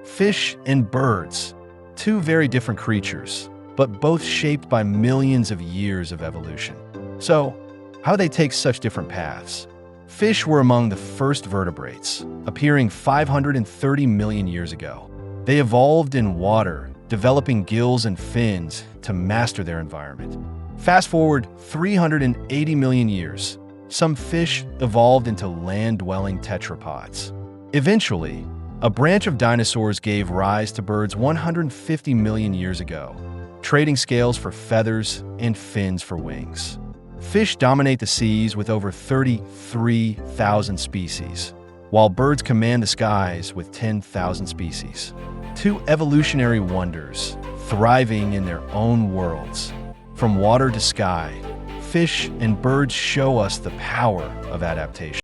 Fish and birds, two very different creatures, but both shaped by millions of years of evolution. So, how do they take such different paths? Fish were among the first vertebrates, appearing 530 million years ago. They evolved in water, developing gills and fins to master their environment. Fast forward 380 million years, some fish evolved into land-dwelling tetrapods. Eventually, a branch of dinosaurs gave rise to birds 150 million years ago, trading scales for feathers and fins for wings. Fish dominate the seas with over 33,000 species, while birds command the skies with 10,000 species. Two evolutionary wonders, thriving in their own worlds. From water to sky, fish and birds show us the power of adaptation.